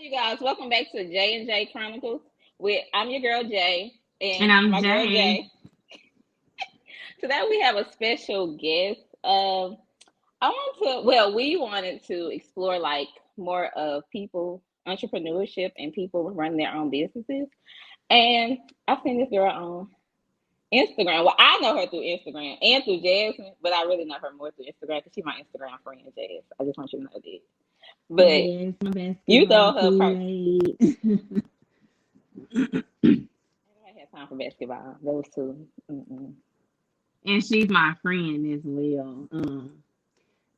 you guys, welcome back to J and J Chronicles. I'm your girl Jay And and I'm my girl Jay. Jay. Today we have a special guest. We wanted to explore like more of people entrepreneurship and people running their own businesses. And I've seen this girl on Instagram. Well, I know her through Instagram and through Jasmine, but I really know her more through Instagram because she's my Instagram friend, Jazz. I just want you to know that. But Yes, my you basketball throw her teammate. I had time for basketball. Those two. Mm-mm. And she's my friend as well.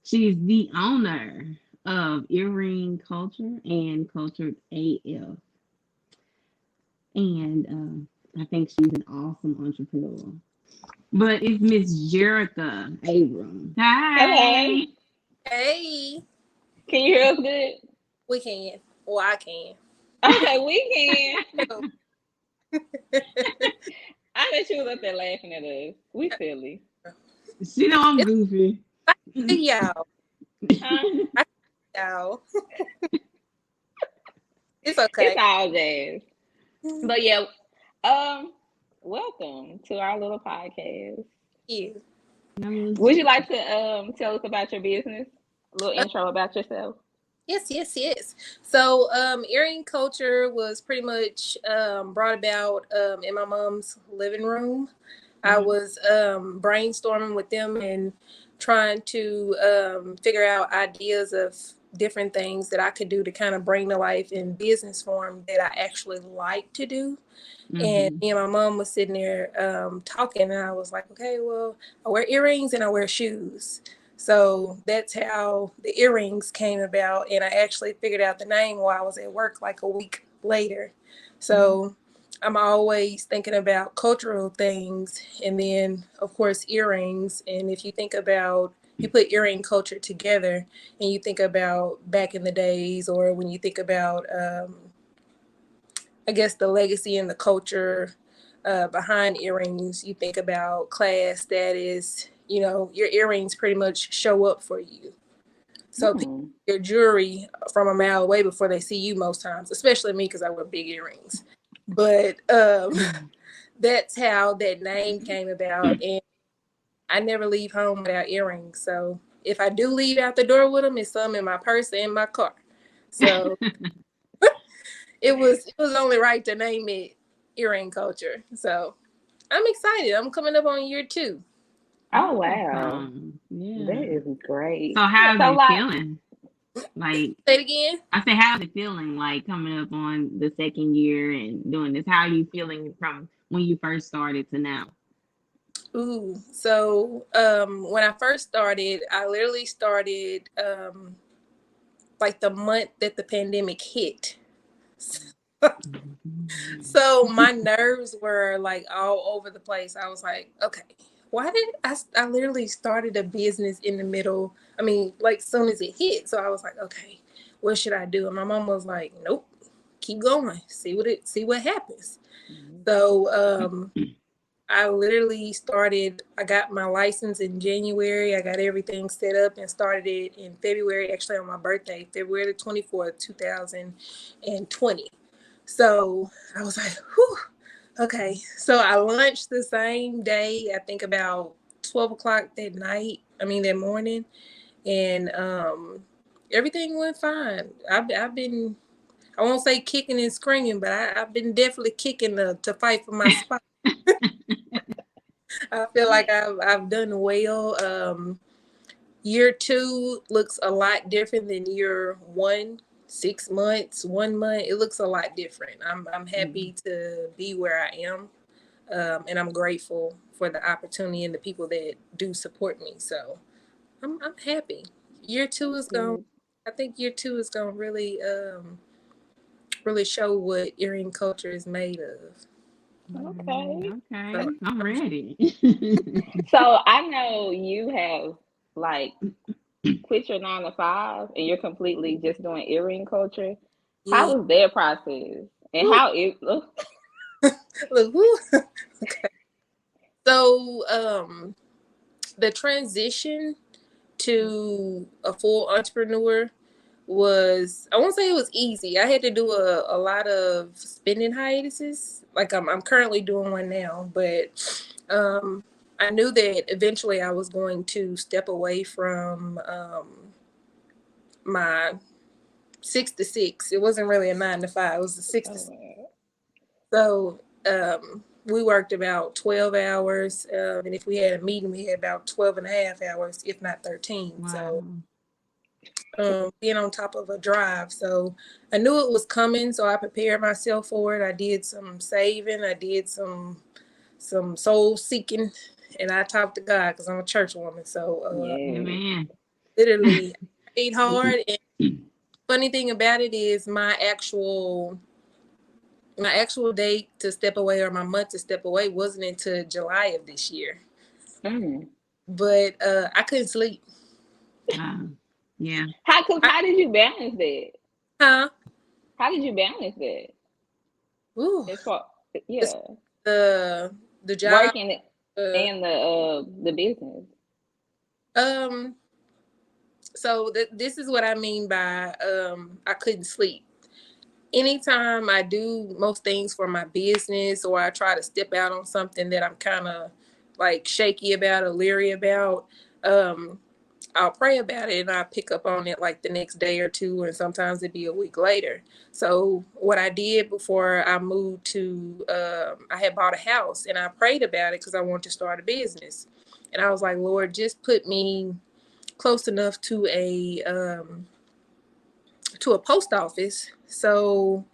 She's the owner of Earring Culture and Kultured AF. And I think she's an awesome entrepreneur. But it's Miss Jerrica Abram. Hello. Hi. Hey, Can you hear us good? we can. Well, I can. Okay, we can. Oh, I bet you was up there laughing at us. We silly. She know I'm it's goofy. y'all. Huh? I y'all. It's It's okay. all jazz. But yeah, welcome to our little podcast. You. Would you like to tell us about your business? A little intro about yourself? Yes. So, earring culture was pretty much brought about in my mom's living room. I Mm-hmm. was brainstorming with them and trying to figure out ideas of different things that I could do to kind of bring to life in business form that I actually like to do. And Mm-hmm. me and my mom was sitting there talking, and I was like, okay, well, I wear earrings and I wear shoes. So that's how the earrings came about. And I actually figured out the name while I was at work like a week later. Mm-hmm. So I'm always thinking about cultural things and then, of course, earrings. And if you think about, you put earring culture together and you think about back in the days, or when you think about, I guess, the legacy and the culture behind earrings, you think about class, status, your earrings pretty much show up for you. So people Mm-hmm. see your jewelry from a mile away before they see you most times, especially me because I wear big earrings. But that's how that name came about. And I never leave home without earrings. So if I do leave out the door with them, it's some in my purse and my car. So it was only right to name it earring culture. So I'm excited. I'm coming up on year 2. Oh wow, Awesome. that Yeah. is great. So how's So it like, feeling? Like Say it again. I said, how's it feeling like coming up on the second year and doing this? How are you feeling from when you first started to now? Ooh, so when I first started, I literally started like the month that the pandemic hit. So my nerves were like all over the place. I was like, okay, why did I literally started a business in the middle? I mean, like soon as it hit. So I was like, okay, what should I do? And my mom was like, nope, keep going, see what happens. So I literally started, I got my license in January. I got everything set up and started it in February, actually on my birthday, February the 24th, 2020. So I was like, whew, okay. So I launched the same day, I think about 12 o'clock that morning. And everything went fine. I've been, I won't say kicking and screaming, but I've been definitely kicking to fight for my spot. I feel like I've done well. Year 2 looks a lot different than year 1. 6 months, 1 month, it looks a lot different. I'm mm-hmm. happy to be where I am, and I'm grateful for the opportunity and the people that do support me. So I'm happy. Year 2 That's is going. good. I think year 2 is going to really show what earring culture is made of. Okay. So Okay, I'm ready. So I know you have like quit your 9 to 5 and you're completely just doing earring culture. yeah. How was their process? And Woo, how is look, woo. Okay. So the transition to a full entrepreneur was, I won't say it was easy. I had to do a lot of spending hiatuses. Like I'm currently doing one now, but I knew that eventually I was going to step away from my 6 to 6. It wasn't really a 9 to 5. It was a 6 to 6. Oh, So we worked about 12 hours. And if we had a meeting, we had about 12 and a half hours, if not 13. Wow. So being on top of a drive. So I knew it was coming. So I prepared myself for it. I did some saving. I did some soul seeking. And I talked to God because I'm a church woman. So yeah. Amen. literally ate hard. And funny thing about it is my actual date to step away, or my month to step away, wasn't until July of this year. Mm. But I couldn't sleep. Yeah. How did you balance that? Huh? How did you balance that? Ooh. As far, It's yeah, the job. working Uh, and the business. um. So this is what I mean by I couldn't sleep. Anytime I do most things for my business, or I try to step out on something that I'm kind of like shaky about or leery about, um, I'll pray about it and I'll pick up on it like the next day or two, and sometimes it'd be a week later. So what I did before I moved to, I had bought a house and I prayed about it because I wanted to start a business. And I was like, Lord, just put me close enough to a post office so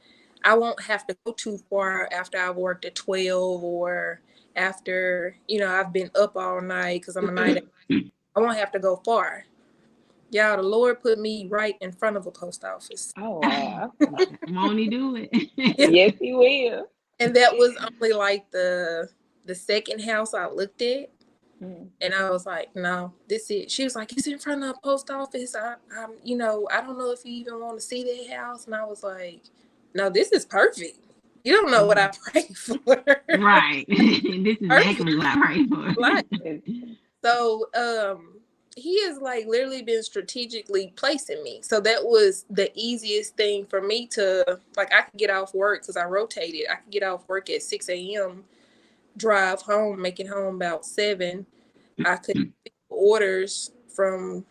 I won't have to go too far after I've worked at 12, or after, I've been up all night because I'm a night owl. I won't have to go far. Y'all, the Lord put me right in front of a post office. Oh wow. Won't he do it? Yes, he will. And that was only like the second house I looked at. Mm. And I was like, no, this is. She was like, it's in front of a post office. I don't know if you even want to see that house. And I was like, no, this is perfect. You don't know what I prayed for. Right. This is Perfect. exactly what I prayed for. Like, so he has like literally been strategically placing me. So that was the easiest thing for me to, like, I could get off work because I rotated. I could get off work at 6 a.m., drive home, make it home about 7. I could pick orders from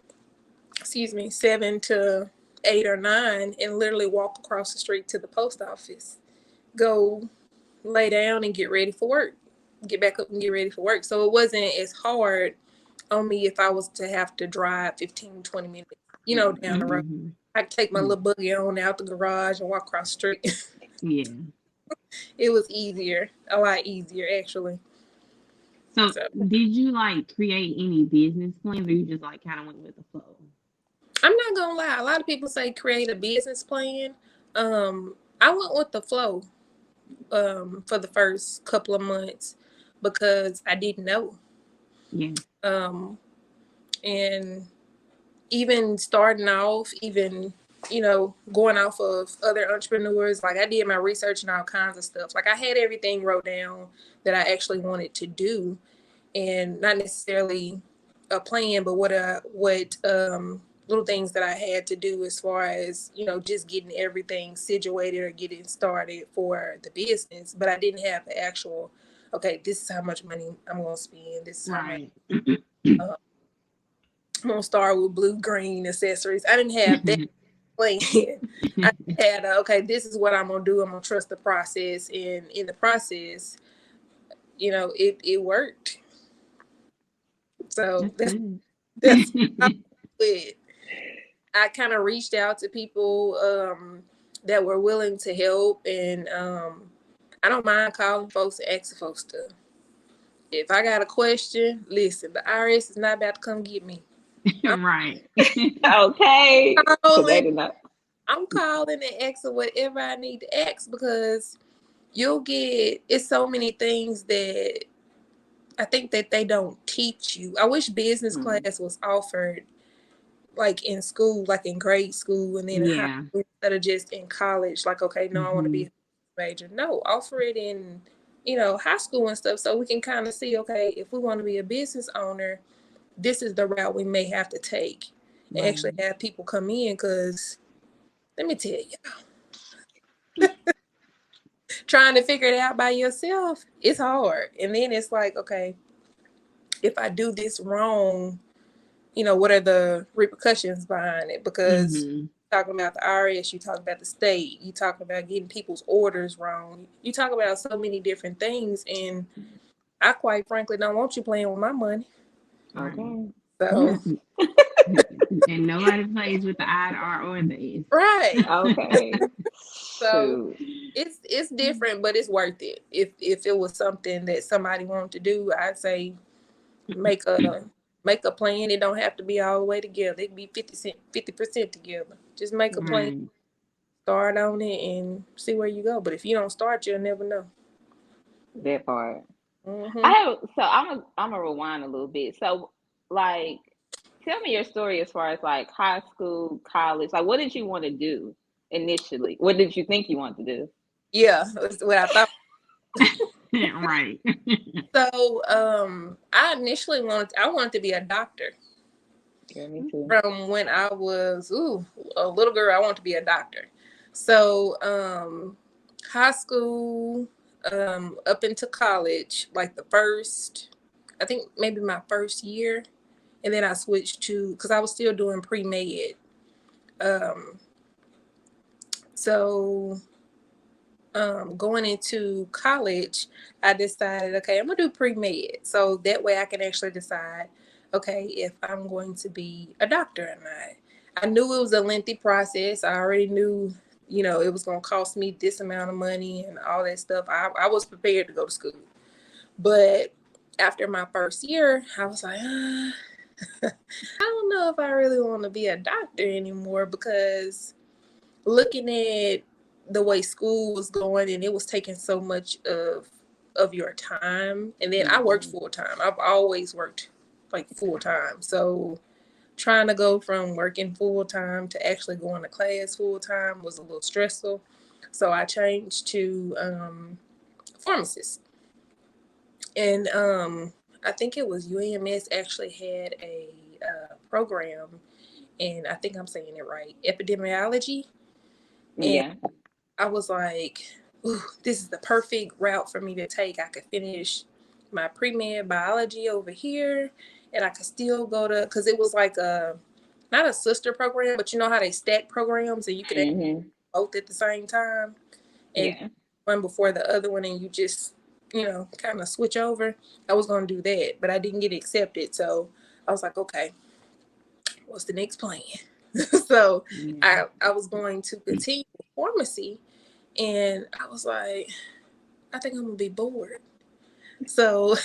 7 to 8 or 9, and literally walk across the street to the post office, go lay down and get ready for work, get back up and get ready for work. So it wasn't as hard on me if I was to have to drive 15, 20 minutes, down the road. Mhm. I could take my little buggy on out the garage and walk across the street. Yeah. It was easier, a lot easier actually. So So did you like create any business plans, or you just like kind of went with the flow? I'm not gonna lie, a lot of people say create a business plan. I went with the flow for the first couple of months because I didn't know. Yeah. Um, and even starting off, even, going off of other entrepreneurs, like I did my research and all kinds of stuff. Like I had everything wrote down that I actually wanted to do, and not necessarily a plan, but what little things that I had to do as far as, just getting everything situated or getting started for the business. But I didn't have the actual, okay, this is how much money I'm going to spend. This is how much. Right. I'm going to start with blue, green accessories. I didn't have that plan. I had, okay, this is what I'm going to do. I'm going to trust the process. And in the process, it worked. So That's good. that's how it. I kind of reached out to people that were willing to help, and I don't mind calling folks and asking folks stuff. If I got a question, listen, the IRS is not about to come get me. Right. Okay. I'm Because they calling, did not. I'm calling and asking whatever I need to ask, because it's so many things that I think that they don't teach you. I wish business class was offered like in school, like in grade school, and then in high Yeah. school, instead of just in college. Like, okay, no, I want to be Hmm. a major. No, offer it in, high school and stuff, so we can kind of see, okay, if we want to be a business owner, this is the route we may have to take, and actually Right. have people come in, because let me tell you, trying to figure it out by yourself, it's hard. And then it's like, okay, if I do this wrong, what are the repercussions behind it? Because talking about the IRS, you talk about the state, you talk about getting people's orders wrong, you talk about so many different things, and I quite frankly don't want you playing with my money. Okay. So And nobody plays with the I, the R, or the S. right. Okay. So Shoot. it's different, but it's worth it. If it was something that somebody wanted to do, I'd say make a plan. It don't have to be all the way together. It can be 50% together. Just make a plan, Right. start on it, and see where you go. But if you don't start, you'll never know. That part. Hmm. I have so I'm a rewind a little bit. So like tell me your story as far as like high school, college. Like what did you want to do initially? What did you think you wanted to do? Yeah, that's what I thought. Right. So I wanted to be a doctor. Yeah, me too. From when I was a little girl, I wanted to be a doctor. So high school, up into college, like I think maybe my first year, and then I switched to because I was still doing pre-med. Um, so going into college, I decided, okay, I'm gonna do pre-med, so that way I can actually decide, okay, if I'm going to be a doctor or not. I knew it was a lengthy process. I already knew, it was gonna cost me this amount of money and all that stuff. I was prepared to go to school, but after my first year, I was like, I don't know if I really want to be a doctor anymore because looking at the way school was going and it was taking so much of your time, and then I worked Mm-hmm. full time. I've always worked like full time, so trying to go from working full time to actually going to class full time was a little stressful. So I changed to pharmacist, and I think it was UAMS actually had a program, and I think I'm saying it right, epidemiology. And Yeah. I was like, ooh, this is the perfect route for me to take. I could finish my pre-med biology over here, and I could still go to, because it was like not a sister program, but you know how they stack programs and you could actually Mm-hmm. both at the same time and Yeah. one before the other one, and you just, kind of switch over. I was going to do that, but I didn't get accepted. So I was like, okay, what's the next plan? So Yeah. I was going to continue pharmacy, and I was like, I think I'm gonna be bored. So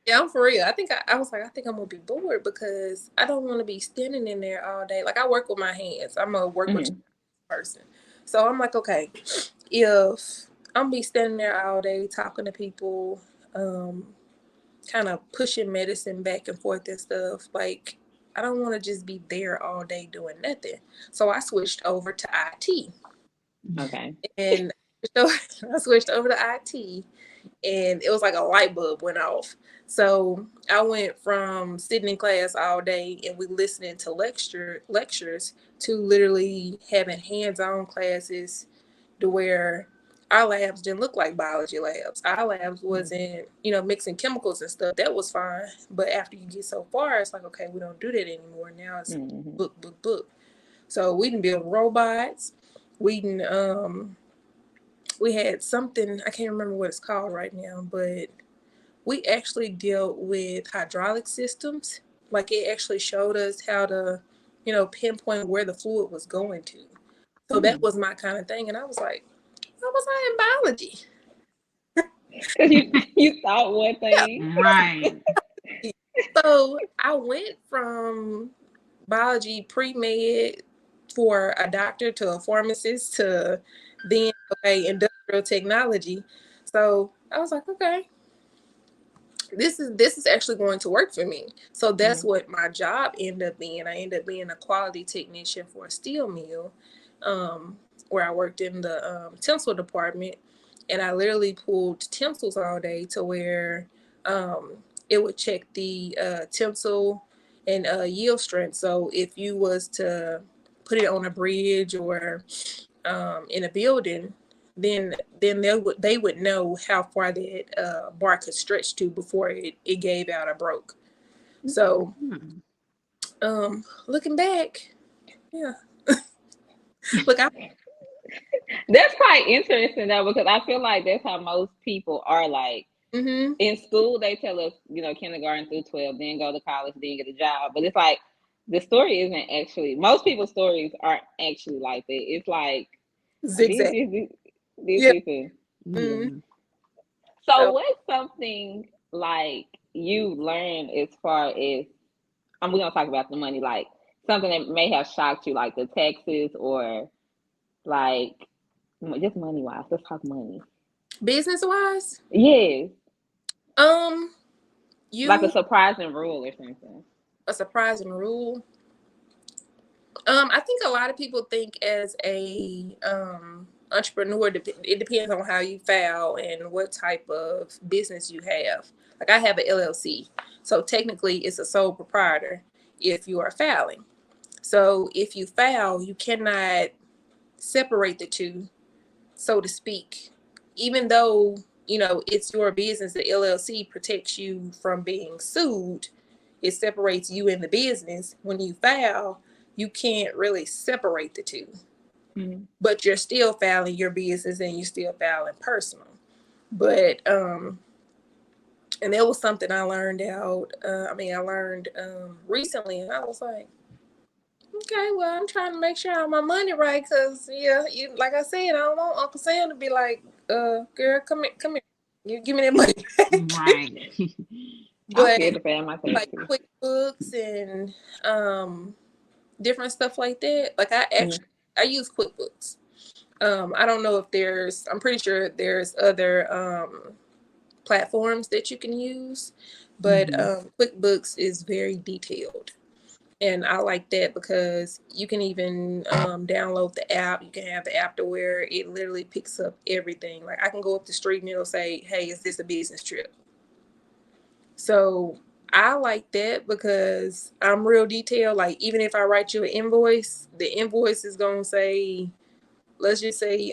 yeah, I'm for real. I think I was like, I think I'm gonna be bored because I don't want to be standing in there all day. Like I work with my hands. I'm a work with Mm-hmm. person. So I'm like, okay, if I'm gonna be standing there all day talking to people, um, kind of pushing medicine back and forth and stuff, like I don't want to just be there all day doing nothing. So I switched over to IT, Okay. and so I switched over to IT, and it was like a light bulb went off. So I went from sitting in class all day and we listening to lectures to literally having hands-on classes to where our labs didn't look like biology labs. Our labs wasn't, mixing chemicals and stuff. That was fine. But after you get so far, it's like, okay, we don't do that anymore. Now it's Mm-hmm. book. So we didn't build robots. We didn't we had something, I can't remember what it's called right now, but we actually dealt with hydraulic systems. Like it actually showed us how to, pinpoint where the fluid was going to. So that was my kind of thing. And I was like, what was I in biology? Because you thought one Yeah. thing. Right. So I went from biology pre-med for a doctor to a pharmacist to then, okay, industrial technology. So I was like, okay, this is actually going to work for me. So that's Mm-hmm. what my job ended up being. I ended up being a quality technician for a steel mill, where I worked in the tinsel department, and I literally pulled tinsels all day to where um, it would check the tinsel and yield strength. So if you was to put it on a bridge or in a building, then they would know how far that bar could stretch to before it gave out or broke. So looking back, yeah. Look, That's quite interesting though, because I feel like that's how most people are. Like in school, they tell us, kindergarten through 12, then go to college, then get a job. But it's like the story isn't actually. Most people's stories aren't actually like that. It's like this, zigzag. this, Yeah. this. Yeah. So, So, what's something like you learned as far as we're gonna talk about the money, like something that may have shocked you, like the taxes or like just money wise. Let's talk money. business wise, Yes, like a you surprising rule or something. a surprising rule. I think a lot of people think as a entrepreneur, it depends on how you file and what type of business you have. Like I have an LLC, so technically it's a sole proprietor if you are filing. So if you file, you cannot separate the two, so to speak. Even though, it's your business, the LLC protects you from being sued. It separates you and the business. When you file, you can't really separate the two. Mm-hmm. But you're still filing your business and you're still filing personal. But and that was something I learned out. I learned recently, and I was like, okay, well, I'm trying to make sure I have my money right, because like I said, I don't want Uncle Sam to be like, girl, come here, you give me that money back. Right. I'm But scared to pay my like taxes. QuickBooks and different stuff like that. Like I use QuickBooks. I don't know if I'm pretty sure there's other platforms that you can use, but QuickBooks is very detailed. And I like that because you can even download the app. You can have the app to where it literally picks up everything. Like I can go up the street and it'll say, hey, is this a business trip? So I like that because I'm real detailed. Like even if I write you an invoice, the invoice is going to say, let's just say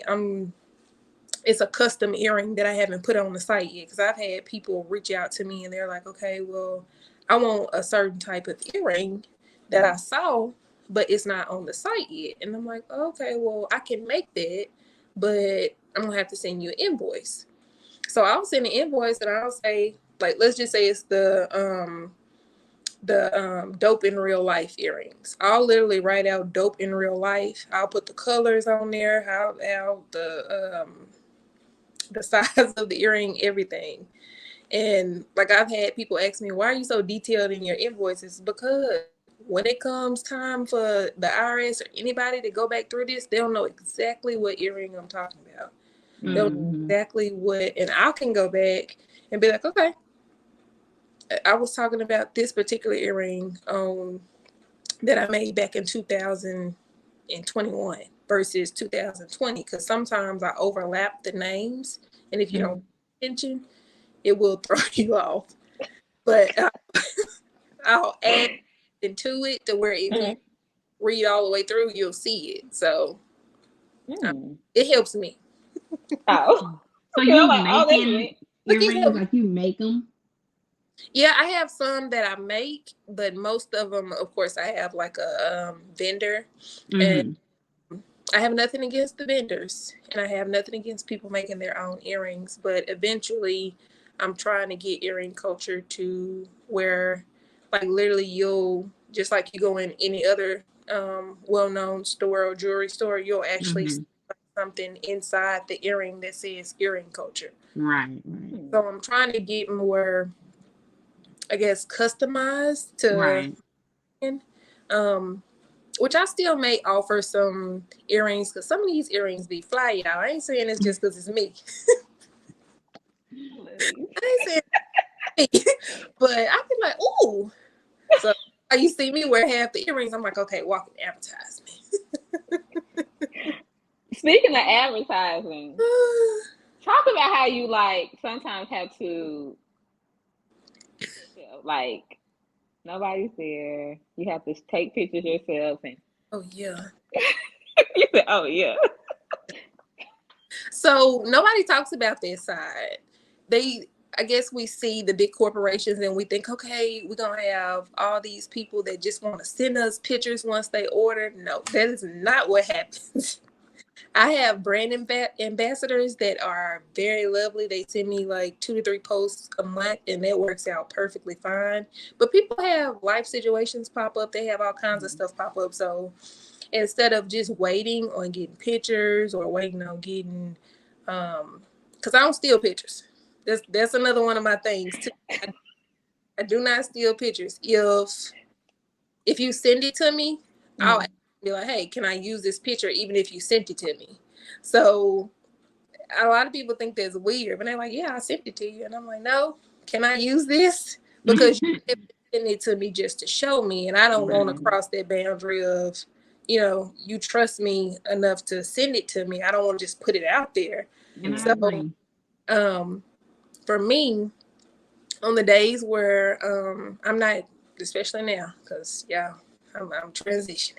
it's a custom earring that I haven't put on the site yet. Because I've had people reach out to me and they're like, okay, well, I want a certain type of earring that I saw, but it's not on the site yet. And I'm like, okay, well, I can make that, but I'm going to have to send you an invoice. So I'll send an invoice and I'll say, like, let's just say it's the dope in real life earrings. I'll literally write out dope in real life. I'll put the colors on there, how the size of the earring, everything. And like I've had people ask me, why are you so detailed in your invoices? Because when it comes time for the IRS or anybody to go back through this, they'll know exactly what earring I'm talking about. They'll know exactly what, and I can go back and be like, okay, I was talking about this particular earring that I made back in 2021 versus 2020, because sometimes I overlap the names, and if you don't pay attention, it will throw you off. But I'll add into it to where if you read all the way through, you'll see it. So it helps me. Oh, So okay. I'm you like, oh, that's making it. Look, it earrings helps. like you make them? Yeah, I have some that I make, but most of them, of course, I have like a vendor, and I have nothing against the vendors, and I have nothing against people making their own earrings. But eventually, I'm trying to get earring culture to where, like, literally, you'll just like you go in any other well-known store or jewelry store, you'll actually see something inside the earring that says earring culture. Right. So I'm trying to get more, I guess, customized to, which I still may offer some earrings, because some of these earrings be fly, y'all. I ain't saying it's just because it's me. I ain't saying it's me. But I be like, ooh. So you see me wear half the earrings, I'm like, okay, walk and advertise me. Speaking of advertising, talk about how you like sometimes have to like nobody's there. You have to take pictures yourself and Oh yeah. You said, oh yeah. So nobody talks about that side. They, I guess we see the big corporations and we think, okay, we're gonna have all these people that just want to send us pictures once they order. No, that is not what happens. I have brand ambassadors that are very lovely. They send me like 2 to 3 posts a month, and that works out perfectly fine. But people have life situations pop up. They have all kinds of stuff pop up. So instead of just waiting on getting pictures or waiting on getting, because I don't steal pictures. That's another one of my things too. I do not steal pictures. If you send it to me, I'll be like, hey, can I use this picture even if you sent it to me? So a lot of people think that's weird, but they're like, yeah, I sent it to you. And I'm like, no, can I use this? Because you sent it to me just to show me. And I don't want to Right. cross that boundary of, you trust me enough to send it to me. I don't want to just put it out there. And I So agree. for me, on the days where I'm not, especially now, because yeah, I'm transitioning.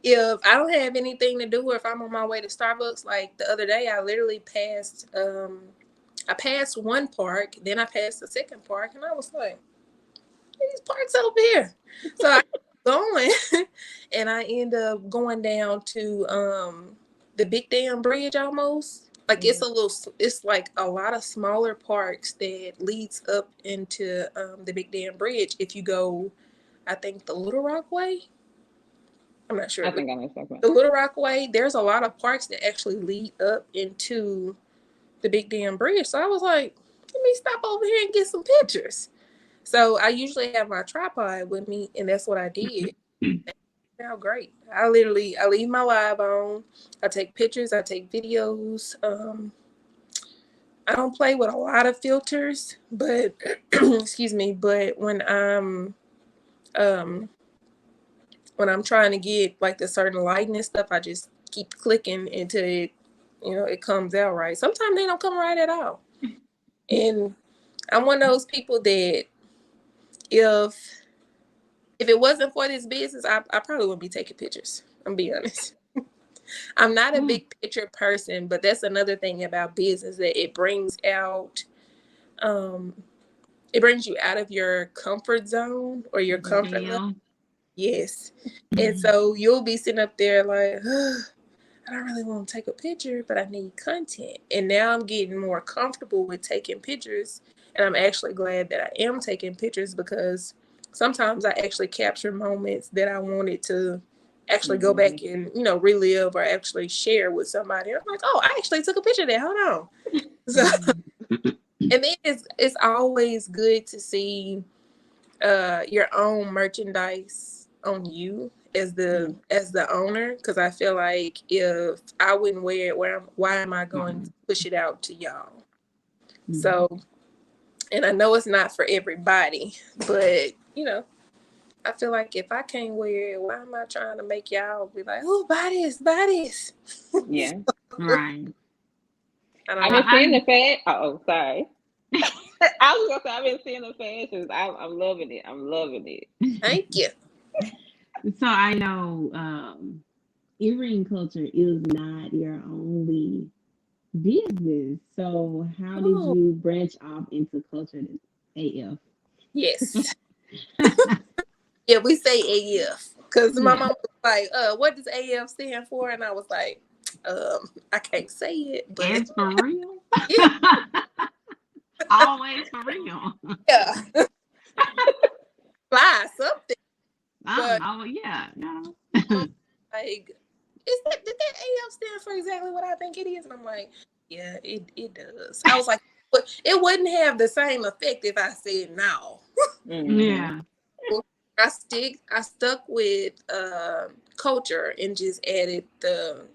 If I don't have anything to do, or if I'm on my way to Starbucks, like the other day, I literally passed one park, then I passed the second park, and I was like, these parks over here. So I kept going, and I end up going down to the Big Dam Bridge almost. Like it's like a lot of smaller parks that leads up into the Big Dam Bridge. If you go, I think the Little Rock way. I'm not sure. I think I know something. The Little Rock way, there's a lot of parks that actually lead up into the Big Dam Bridge. So I was like, let me stop over here and get some pictures. So I usually have my tripod with me, and that's what I did. Now great. I leave my live on. I take pictures. I take videos. I don't play with a lot of filters, but excuse me. But um when I'm trying to get like the certain lighting and stuff, I just keep clicking until it comes out right. Sometimes they don't come right at all. And I'm one of those people that if it wasn't for this business, I probably wouldn't be taking pictures. I'm be honest. I'm not a big picture person, but that's another thing about business that um it brings you out of your comfort zone or your comfort level. Yeah. Yes. And so you'll be sitting up there like, I don't really want to take a picture, but I need content. And now I'm getting more comfortable with taking pictures. And I'm actually glad that I am taking pictures because sometimes I actually capture moments that I wanted to actually go back and, relive or actually share with somebody. I'm like, oh, I actually took a picture there. Hold on. So, and then it's always good to see your own merchandise on you as the owner, because I feel like if I wouldn't wear it, why am I going to push it out to y'all? So, and I know it's not for everybody, but I feel like if I can't wear it, why am I trying to make y'all be like, oh, buy this? Yeah. Right. I don't I've know. been seeing the fad. Oh, sorry. I was gonna say I've been seeing the fashions. I'm loving it. I'm loving it. Thank you. So I know earring culture is not your only business. So how did Oh, you branch off into culture AF? yes. Yeah, we say AF because my Yeah. mom was like, what does AF stand for? And I was like, I can't say it, but As for real? yeah, Always for real. yeah, fly something. I don't But know. Yeah. No. like, did that AF stand for exactly what I think it is? And I'm like, yeah, it does. I was like, but it wouldn't have the same effect if I said no. Mm-hmm. Yeah. I stuck with culture and just added the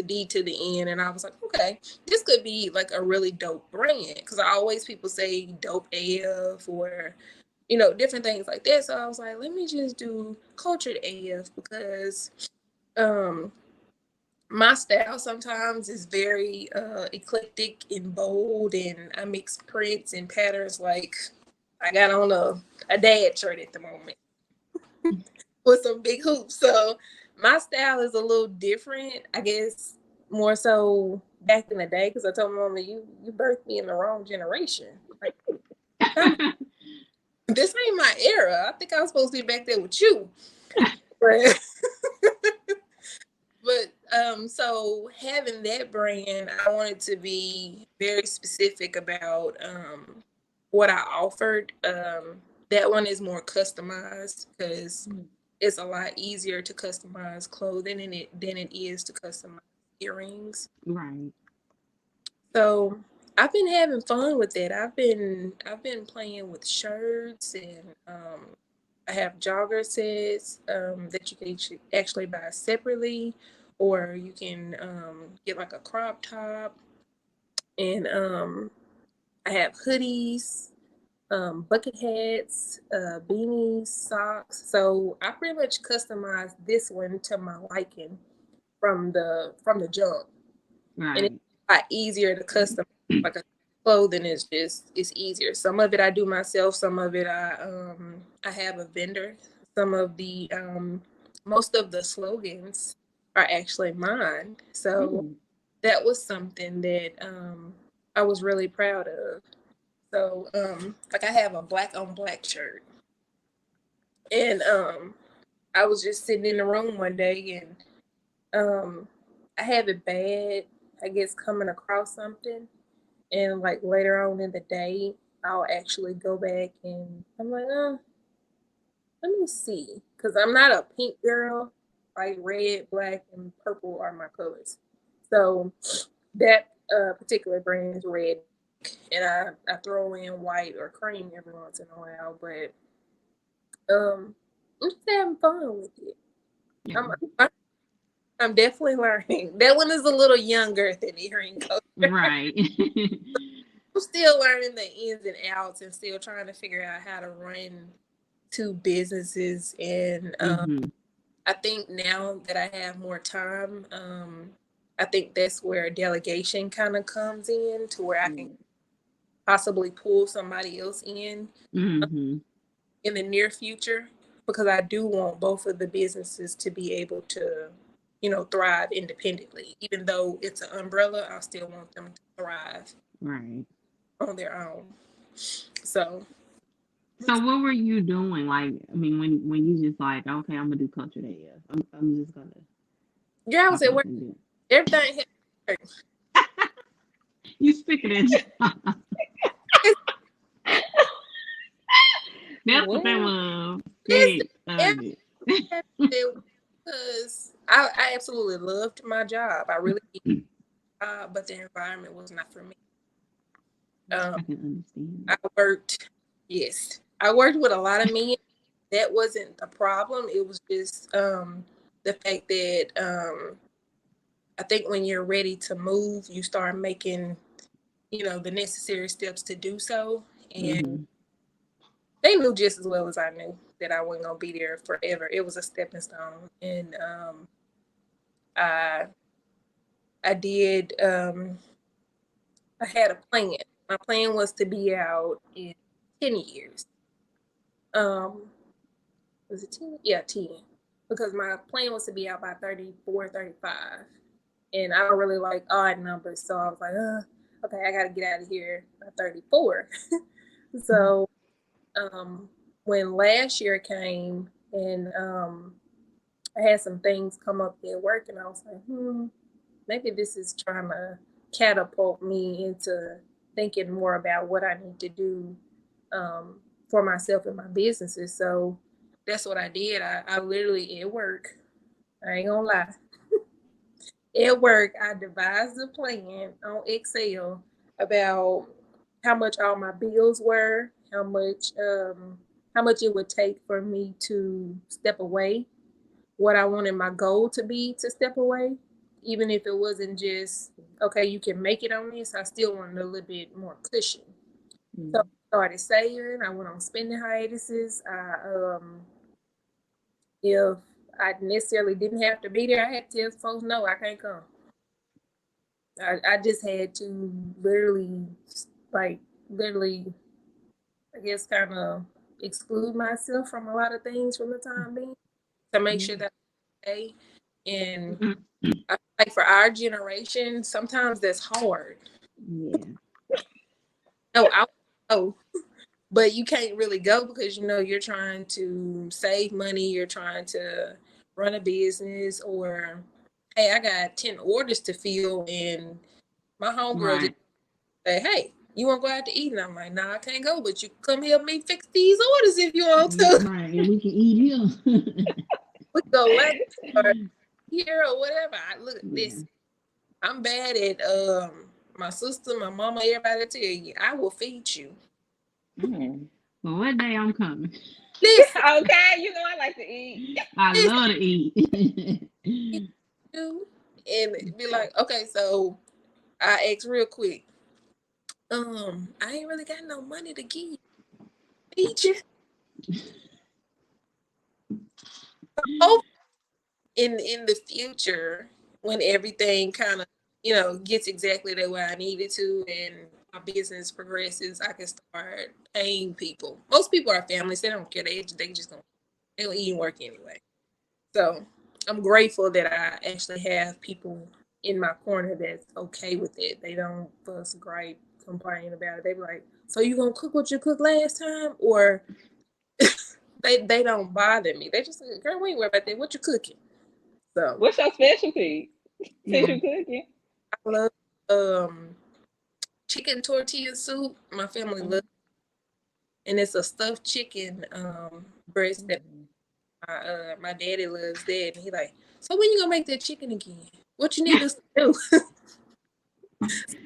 D to the end, and I was like, okay, this could be like a really dope brand, because I always people say dope AF or different things like that. So I was like, let me just do cultured AF because um my style sometimes is very eclectic and bold, and I mix prints and patterns. Like I got on a dad shirt at the moment. with some big hoops. So my style is a little different, I guess, more so back in the day, because I told my mama, you birthed me in the wrong generation. Like, I'm, this ain't my era. I think I was supposed to be back there with you. But so having that brand, I wanted to be very specific about what I offered. That one is more customized because it's a lot easier to customize clothing than it is to customize earrings. Right. So I've been having fun with it. I've been playing with shirts and I have jogger sets that you can actually buy separately, or you can get like a crop top. And I have hoodies, bucket hats, beanies, socks. So I pretty much customized this one to my liking from the jump, and it's Right. a lot easier to customize. Like a clothing is just it's easier. Some of it I do myself. Some of it I have a vendor. Some of the most of the slogans are actually mine. So Mm. that was something that I was really proud of. So like I have a black on black shirt, and I was just sitting in the room one day, and I have it bad, I guess, coming across something, and like later on in the day I'll actually go back and I'm like, let me see, because I'm not a pink girl. Like red, black, and purple are my colors. So that particular brand is red, and I throw in white or cream every once in a while, but I'm just having fun with it. Yeah. I'm I'm definitely learning. That one is a little younger than earring color. Right. I'm still learning the ins and outs and still trying to figure out how to run two businesses. And Hmm. I think now that I have more time, I think that's where delegation kind of comes in, to where I can possibly pull somebody else Hmm. in the near future, because I do want both of the businesses to be able to, thrive independently. Even though it's an umbrella, I still want them to thrive Right. on their own. So, So what were you doing? Like, I mean, when you just like, okay, I'm gonna do culture day. Yeah, I'm just gonna yeah, I was pop at up work. and do it. Everything had work. You speaking that job. It's, That's what that Well, was. it's Sick of everything it. had work, because I absolutely loved my job. I really did, but the environment was not for me. Um, I can understand I worked, yes, I worked with a lot of men. That wasn't the problem. It was just the fact that I think when you're ready to move, you start making, the necessary steps to do so. that. And they knew just as well as I knew that I wasn't gonna be there forever. It was a stepping stone, and I I did. I had a plan. My plan was to be out in 10 years. Um, was it 10? Yeah, 10. Because my plan was to be out by 34, 35. And I don't really like odd numbers. So I was like, okay, I got to get out of here by 34. So um, when last year came, and I had some things come up at work, and I was like, maybe this is trying to catapult me into thinking more about what I need to do um, for myself and my businesses. So that's what I did. I literally at work, I ain't gonna lie, at work, I devised a plan on Excel about how much all my bills were, how much it would take for me to step away, what I wanted my goal to be to step away, even if it wasn't just okay, you can make it on this. I still wanted a little bit more cushion. So Mm. I started saving. I went on spending hiatuses. If I necessarily didn't have to be there, I had to tell folks no, I can't come. I just had to literally, like, literally, I guess, kind of exclude myself from a lot of things from the time being. to make sure that I'm okay. And I feel like for our generation, sometimes that's hard. Yeah. No, I know, but you can't really go because you're trying to save money, you're trying to run a business, or hey, I got 10 orders to fill, and my homegirl just Right. say, hey, you want to go out to eat? And I'm like, nah, I can't go, but you come help me fix these orders if you want to. Right. And we can eat here. We go lunch or here or whatever. Look at Yeah. this. I'm bad at my sister, my mama, everybody tell you, I will feed you. Mm. Well, what day I'm coming? Listen, Okay, I like to eat. I listen, love to eat. you and be like, okay, so I ask real quick. I ain't really got no money to give feed you. Hope in the future, when everything kind of gets exactly the way I need it to, and my business progresses, I can start paying people. Most people are families; they don't care. They just they'll eat and work anyway. So I'm grateful that I actually have people in my corner that's okay with it. They don't fuss, gripe, complain about it. They be like, "So you gonna cook what you cooked last time?" Or they don't bother me. They just say, "Girl, we ain't worried about that. What you cooking?" So What's your specialty? Since Yeah. you cooking. I love chicken tortilla soup. My family loves, and it's a stuffed chicken breast that Mm. my daddy loves that, and he like, so when you gonna make that chicken again? What you need us to do?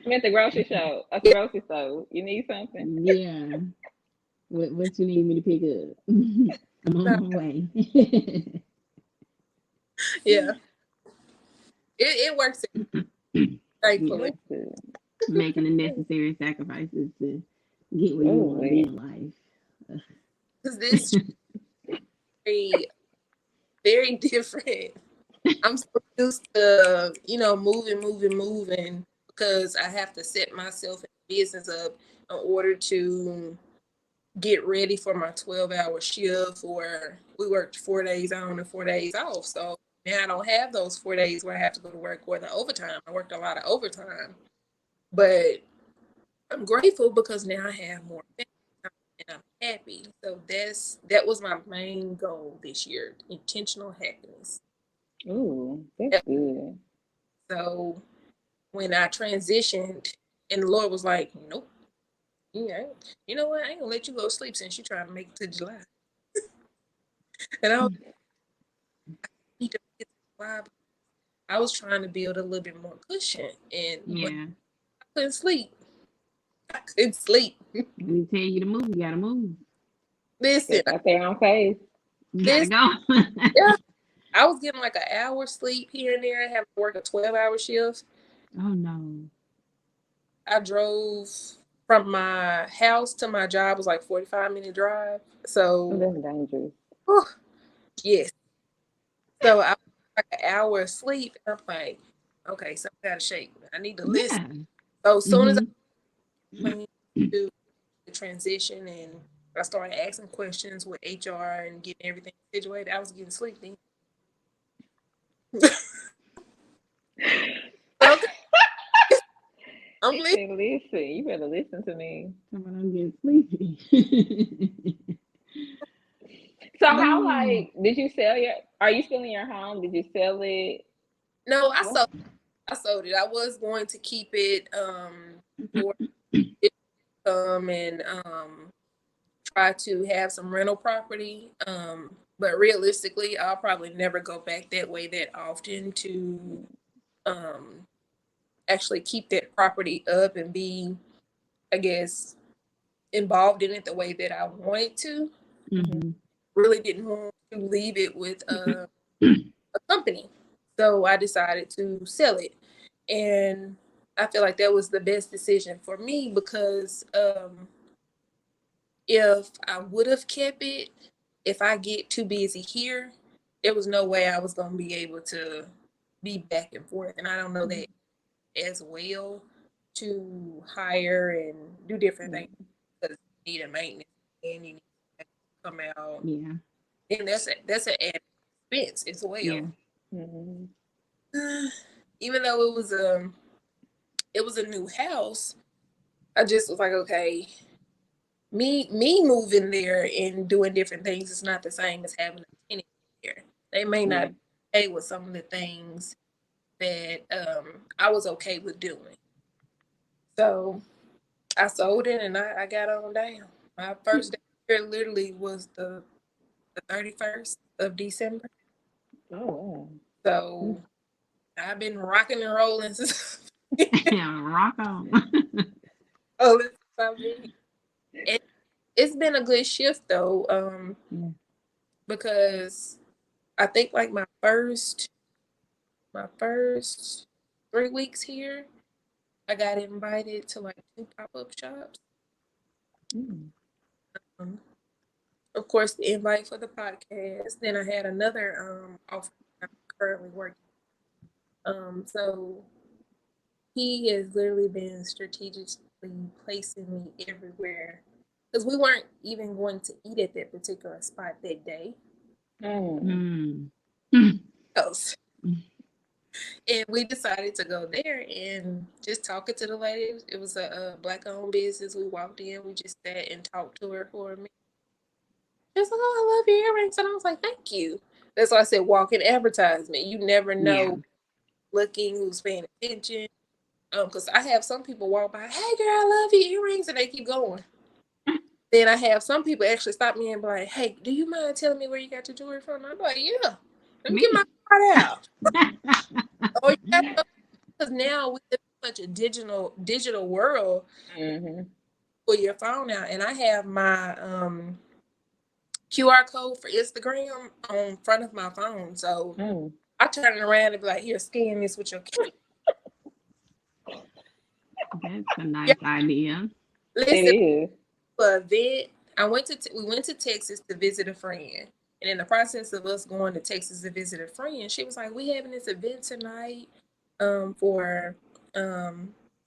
I'm at the grocery show, at the grocery store. You need something? Yeah. What you need me to pick up? I'm So, on my way. yeah, it works Yeah. thankfully. That's good. Making the necessary sacrifices to get where you Oh, want to be wait. in life. Because this very very different. I'm so used to moving because I have to set myself and business up in order to get ready for my 12-hour shift, or we worked 4 days on and 4 days off. So now I don't have those 4 days where I have to go to work or the overtime. I worked a lot of overtime, but I'm grateful because now I have more family time and I'm happy. So that was my main goal this year: intentional happiness. Ooh, that's good. So when I transitioned, and the Lord was like, "Nope, yeah, you know what? I ain't gonna let you go to sleep since you're trying to make it to July." And I was need to make it to July. I was trying to build a little bit more cushion, and but Yeah. I couldn't sleep. I couldn't sleep. When he tell you to move, you gotta move. Listen, Step out there on faith. You gotta this go. yeah, I was getting like an hour sleep here and there. I had to work a 12-hour shift. Oh no. I drove from my house to my job was like 45-minute drive. Oh, So, that's dangerous. whew, yes. So I was like an hour of sleep, and I'm like, okay, so I gotta shake. I need to listen. Yeah. So as soon as I Hmm. went to the transition and I started asking questions with HR and getting everything situated, I was getting sleepy. Okay, I'm He listening. said, listen, you better listen to me. But I'm getting sleepy. So how Oh. like did you sell are you still in your home? Did you sell it? No, What? I sold it. I was going to keep it for and try to have some rental property. But realistically, I'll probably never go back that way that often to um actually keep that property up and be, I guess, involved in it the way that I wanted to. Mm-hmm. Hmm. Really didn't want to leave it with a company. So I decided to sell it. And I feel like that was the best decision for me because if I would have kept it, if I get too busy here, there was no way I was going to be able to be back and forth. And I don't know that as well to hire and do different things Mm-hmm. because you need a maintenance and you need to come out. Yeah. And that's an add. expense as Yeah. well. Mm-hmm. Even though it was a new house, I just was like, okay, me moving there and doing different things is not the same as having a tenant there. They may not Yeah. be okay with some of the things that I was okay with doing. So I sold it and I got on down. My first day here literally was the 31st of December. Oh wow. So I've been rocking and rolling since Rock on. oh, since I've been. It, it's been a good shift though, Yeah. because I think like my first 3 weeks here, I got invited to like 2 pop-up shops. Mm. Um, of course, the invite for the podcast. Then I had another offer I'm currently working. So he has literally been strategically placing me everywhere because we weren't even going to eat at that particular spot that day. Mm. Mm. Else. And we decided to go there and just talking to the lady. It was a black owned business. We walked in, we just sat and talked to her for a minute. She was like, "Oh, I love your earrings." And I was like, "Thank you." That's why I said walking advertisement. You never Yeah. know looking who's paying attention. Because I have some people walk by, "Hey girl, I love your earrings," and they keep going. Then I have some people actually stop me and be like, "Hey, do you mind telling me where you got your jewelry from?" I'm like, "Yeah, let me get my Me. card out." Oh yeah, because now we live in such a digital world. Mm-hmm. Pull your phone out, and I have my QR code for Instagram on front of my phone. So Mm. I turn it around and be like, "Here, scan this with your camera." That's a Yeah, nice idea. It listen. is. For a vet, we went to Texas to visit a friend. And in the process of us going to Texas to visit a friend, she was like, "We having this event tonight for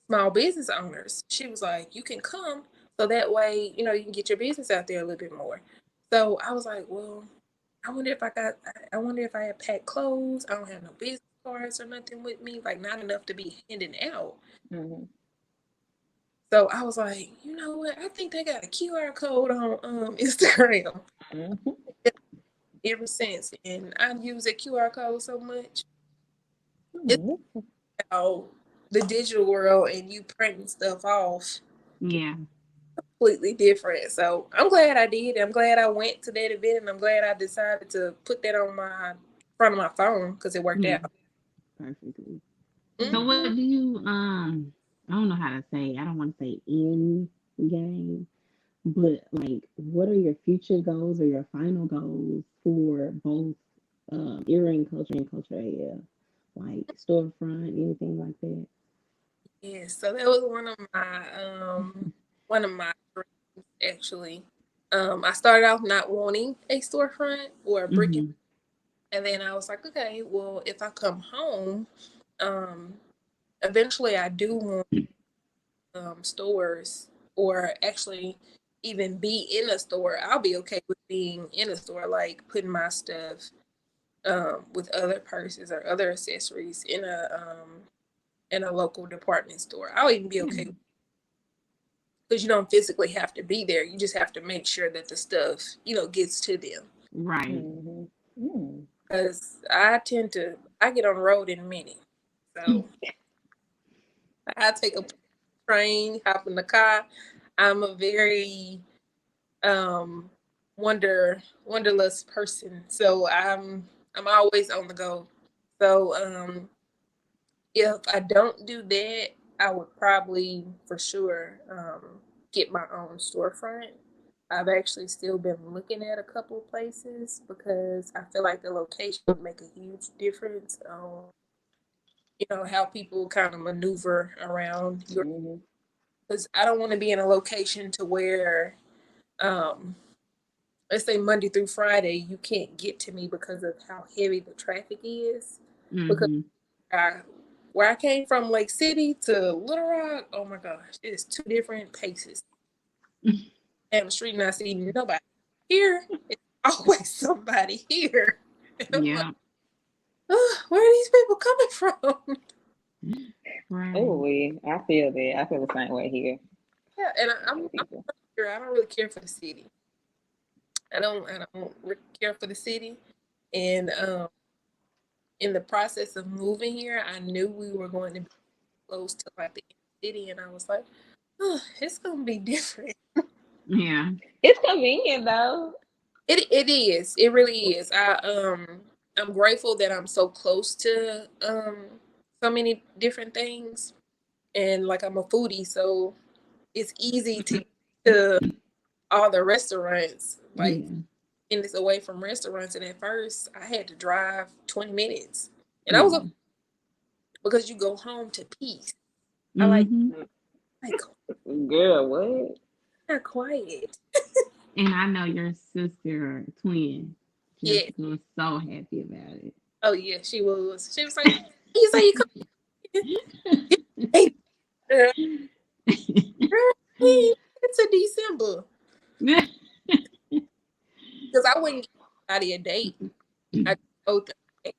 small business owners." She was like, "You can come so that way, you can get your business out there a little bit more." So I was like, "Well, I wonder if I had packed clothes. I don't have no business cards or nothing with me, like not enough to be handing out." Mm-hmm. So I was like, "You know what? I think they got a QR code on Instagram." Mm-hmm. Ever since, and I use that QR code so much. It's Mm-hmm. how the digital world and you printing stuff off Yeah. completely different. So I'm glad I did. I'm glad I went to that event, and I'm glad I decided to put that on my front of my phone because it worked Yeah. out. Perfectly. So what Hmm. do you I don't know how to say, I don't want to say in game, but like what are your future goals or your final goals for both earring culture and culture AF? Like storefront, anything like that? Yeah, so that was one of my dreams actually. I started off not wanting a storefront or a brick Mm-hmm. and then I was like, okay, well, if I come home, um, eventually I do want stores or actually even be in a store. I'll be okay with being in a store, like putting my stuff with other purses or other accessories in a local department store. I'll even be Yeah. okay because you don't physically have to be there. You just have to make sure that the stuff gets to them. Right. Mm-hmm. Mm. Because I get on the road in a minute, so I take a train, hop in the car. I'm a very um wanderlust person. So I'm always on the go. So if I don't do that, I would probably for sure get my own storefront. I've actually still been looking at a couple of places because I feel like the location would make a huge difference on how people kind of maneuver around your Mm-hmm. because I don't want to be in a location to where um let's say Monday through Friday, you can't get to me because of how heavy the traffic is. Because Mm-hmm. I, where I came from, Lake City to Little Rock, oh my gosh, it is two different paces. Down the street and I see nobody. Here, it's always somebody here. Yeah. Oh, where are these people coming from? Oh, Right. I feel that. I feel the same way here. Yeah, and I'm People. here. I don't really care for the city. I don't really care for the city. And in the process of moving here, I knew we were going to be close to like the inner city, and I was like, oh, it's gonna be different. Yeah. It's convenient though. It is. It really is. I'm grateful that I'm so close to so many different things, and like I'm a foodie, so it's easy to get to all the restaurants like Yeah. minutes away from restaurants. And at first, I had to drive 20 minutes, and I was okay Yeah. because you go home to peace. I Mm-hmm. like Girl, what? not quiet. And I know your sister twin, Yeah. Jessica, was so happy about it. Oh yeah, she was. She was like, "You say you come hey, it's a December because I wouldn't give anybody a date. I told them, "Hey,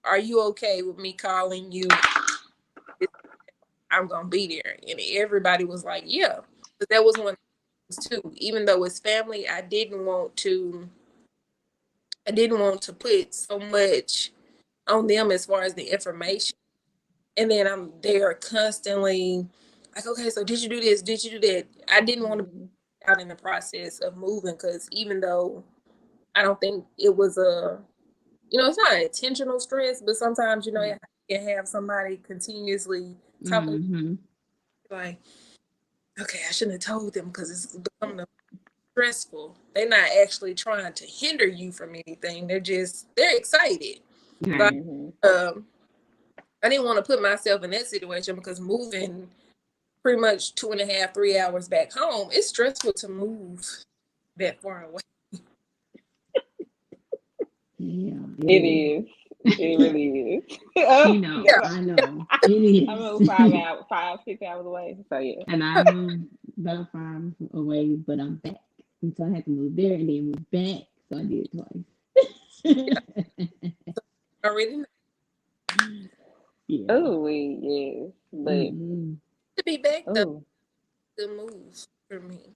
are you okay with me calling you? I'm gonna be there." And everybody was like, "Yeah," but that was one of the things too. Even though it's family, I didn't want to. I didn't want to put so much on them as far as the information. And then I'm there constantly like, okay, so did you do this? Did you do that? I didn't want to Mhm. be out in the process of moving because even though I don't think it was it's not an intentional stress, but sometimes, you can have somebody continuously talking Mm-hmm. like, okay, I shouldn't have told them because it's becoming stressful. They're not actually trying to hinder you from anything. They're excited. But Right. Mhm. um, I didn't want to put myself in that situation because moving pretty much 2.5, 3 hours back home, it's stressful to move that far away. Yeah, It it is. It really is. Yeah. I know. It I is. moved 5 hours, 5, 6 hours away. So yeah. And I moved about 5 away, but I'm back. And so I had to move there and then move back. So I did Yeah. twice. I already know. Yeah. Oh, yes. But Mm-mm. To be back though, oh, good move for me.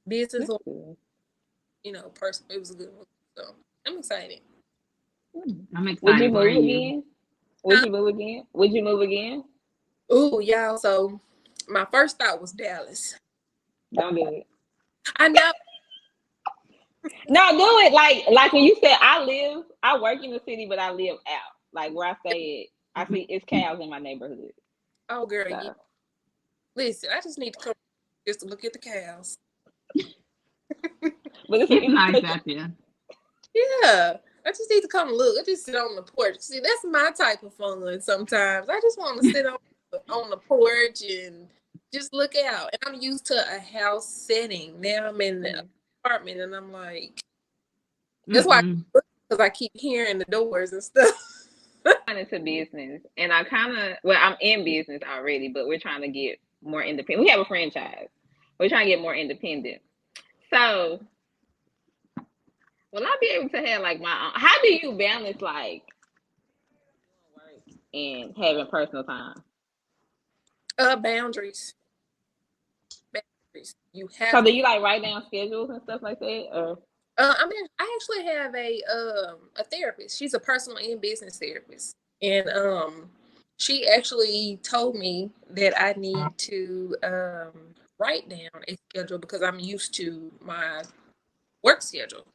Business that's or, good. person, it was a good move. So I'm excited. Mm. I'm Would you excited for move you. again? Would you move again? Would you move again? Oh, y'all. So my first thought was Dallas. Don't do it. I know. No, do it. Like when you said I work in the city, but I live out. Like where I stay at, I see it's cows in my neighborhood. Oh, girl, yeah. So, Listen, I just need to come just to look at the cows. but It's it's nice such out there. Yeah. I just need to come look. I just sit on the porch. See, that's my type of fun sometimes. I just want to sit on the porch and just look out. And I'm used to a house setting. Now I'm in the mm. apartment and I'm like, that's why Mm-mm. because I keep hearing the doors and stuff. I'm into business, and I'm in business already, but we're trying to get more independent. We have a franchise. We're trying to get more independent. So, will I be able to have like my own? How do you balance like work and having personal time? Boundaries. Boundaries. You So, have do you like write down schedules and stuff like that, or I actually have a therapist. She's a personal and business therapist. And she actually told me that I need to write down a schedule because I'm used to my work schedule.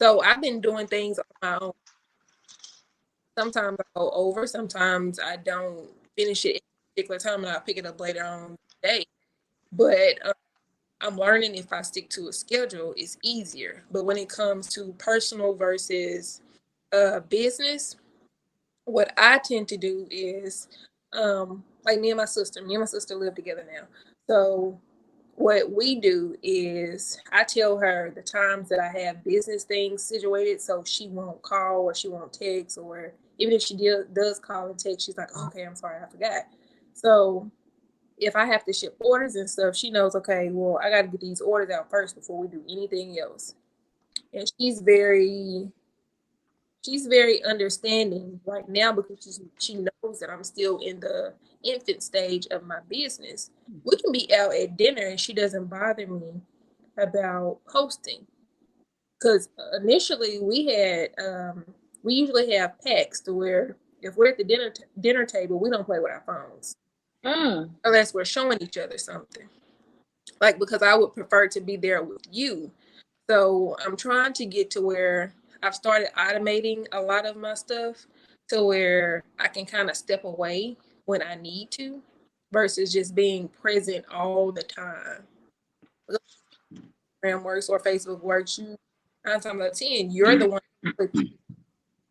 So I've been doing things on my own. Sometimes I go over, sometimes I don't finish it at a particular time and I'll pick it up later on the day. But I'm learning if I stick to a schedule, it's easier. But when it comes to personal versus business, what I tend to do is like me and my sister live together now. So what we do is I tell her the times that I have business things situated so she won't call or she won't text, or even if she does call and text, she's like, oh, okay, I'm sorry, I forgot. So if I have to ship orders and stuff, she knows, okay, well, I got to get these orders out first before we do anything else. And she's very she's very understanding right now because she knows that I'm still in the infant stage of my business. We can be out at dinner and she doesn't bother me about posting. Because initially we usually have pacts to where if we're at the dinner table, we don't play with our phones Mm. unless we're showing each other something. Like, because I would prefer to be there with you. So I'm trying to get to where I've started automating a lot of my stuff to where I can kind of step away when I need to versus just being present all the time. Instagram works or Facebook works, you 9 times out of 10, you're the one with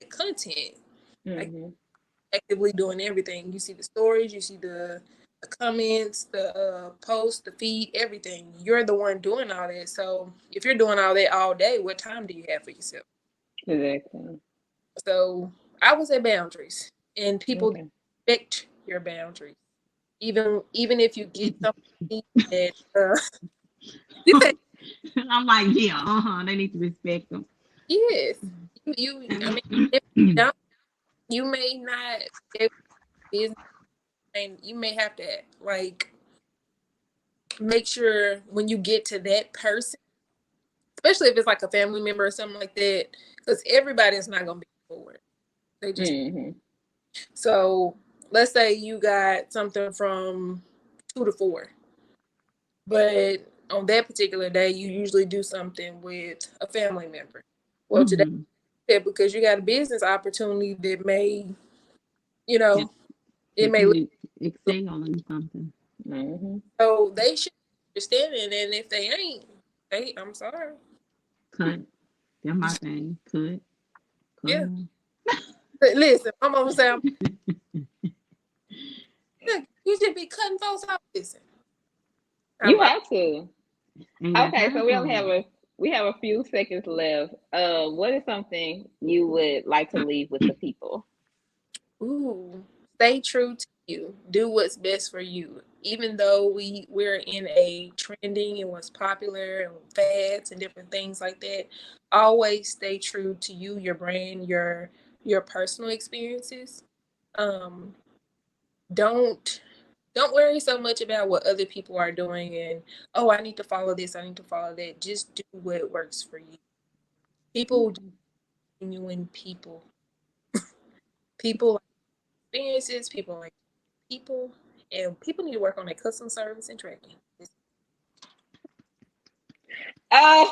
the content. Like Mm-hmm. actively doing everything. You see the stories, you see the comments, the posts, the feed, everything. You're the one doing all that. So if you're doing all that all day, what time do you have for yourself? Exactly. So I would say boundaries, and people Okay. respect your boundaries. Even if you get something that you say I'm like, yeah, they need to respect them. yes, I mean if you don't, you may not be able to business, and you may have to like make sure when you get to that person, especially if it's like a family member or something like that, because everybody's not gonna be forward. They just Mm-hmm. so let's say you got something from 2 to 4, but on that particular day you usually do something with a family member. Well, today Mm-hmm. because you got a business opportunity that may, you Yep. know, it That may can look excel in something. Mm-hmm. so they should understand it, and if they ain't, I'm sorry. Cut. That's my thing. Cut Yeah, them. listen, my mama say you should be cutting folks off. Listen, You I have to. Ain't got Okay, time so for it. we have a few seconds left. What is something you would like to leave with the people? ooh, stay true to you. Do what's best for you. Even though we're in a trending and what's popular and fads and different things like that, always stay true to you, your brand, your personal experiences. Um, don't don't worry so much about what other people are doing and oh, I need to follow this, I need to follow that. Just do what works for you. People, genuine people, people like experiences, people like people, and people need to work on their customer service and tracking. Uh,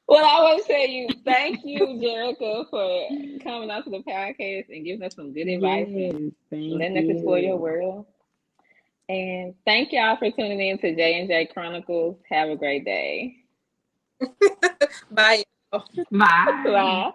well, I want to say thank you, Jerrica, for coming onto the podcast and giving us some good advice and Yes, thank letting us explore your you. world. And thank y'all for tuning in to J&J Chronicles. Have a great day. Bye. Bye. Bye.